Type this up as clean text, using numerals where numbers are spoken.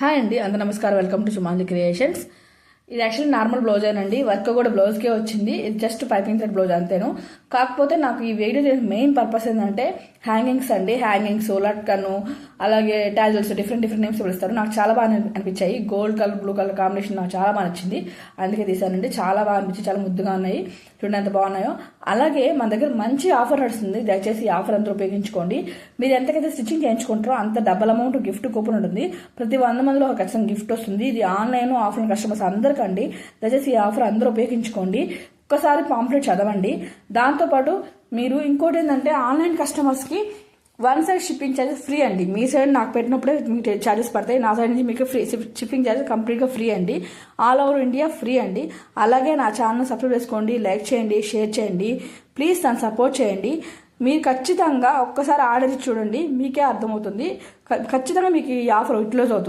Hi అండి, అందరూ నమస్కారం. Welcome to Sumanji creations. ఇది యాక్చువల్లీ నార్మల్ బ్లౌజ్ అండి. వర్క్ కూడా బ్లౌజ్కే వచ్చింది. ఇది జస్ట్ పైపింగ్ సెట్ బ్లౌజ్ అంతేను. కాకపోతే నాకు ఈ వీడియో చేసిన మెయిన్ పర్పస్ ఏంటంటే హ్యాంగింగ్స్ అండి. హ్యాంగింగ్స్, లట్కను, అలాగే టాజిల్స్, డిఫరెంట్ నేమ్స్ పిలుస్తారు. నాకు చాలా బాగా అనిపించాయి. Gold colour, blue colour combination నాకు చాలా బాగా నచ్చింది. అందుకే తీసానండి. చాలా బాగా అనిపించి చాలా ముద్దుగా ఉన్నాయి. చూడండి ఎంత బాగున్నాయో. అలాగే మన దగ్గర మంచి ఆఫర్ నడుస్తుంది. దయచేసి ఈ ఆఫర్ అంతా ఉపయోగించుకోండి. మీరు ఎంతకైతే స్టిచ్చింగ్ చేయించుకుంటారో అంత డబల్ అమౌంట్ గిఫ్ట్ కూపన్ ఉంటుంది. ప్రతి 100 మందిలో ఒక ఖచ్చితంగా గిఫ్ట్ వస్తుంది. ఇది ఆన్లైన్, ఆఫ్లైన్ కస్టమర్స్ అందరికండి. దయచేసి ఈ ఆఫర్ అందరూ ఉపయోగించుకోండి. ఒక్కసారి పాంప్లెట్ చదవండి. దాంతోపాటు మీరు ఇంకోటి ఏంటంటే ఆన్లైన్ కస్టమర్స్కి one side shipping charges free అండి. మీ సైడ్ నాకు పెట్టినప్పుడే మీకు ఛార్జెస్ పడతాయి. నా సైడ్ నుంచి మీకు ఫ్రీ షిప్పింగ్ ఛార్జెస్ కంప్లీట్గా ఫ్రీ అండి. ఆల్ ఓవర్ ఇండియా ఫ్రీ అండి. అలాగే నా ఛానల్ సబ్స్క్రైబ్ చేసుకోండి, లైక్ చేయండి, షేర్ చేయండి. ప్లీజ్ నన్ను సపోర్ట్ చేయండి. మీరు ఖచ్చితంగా ఒక్కసారి ఆర్డర్ చూడండి, మీకే అర్థమవుతుంది. ఖచ్చితంగా మీకు ఈ ఆఫర్ యూటిలైజ్ అవుతుంది.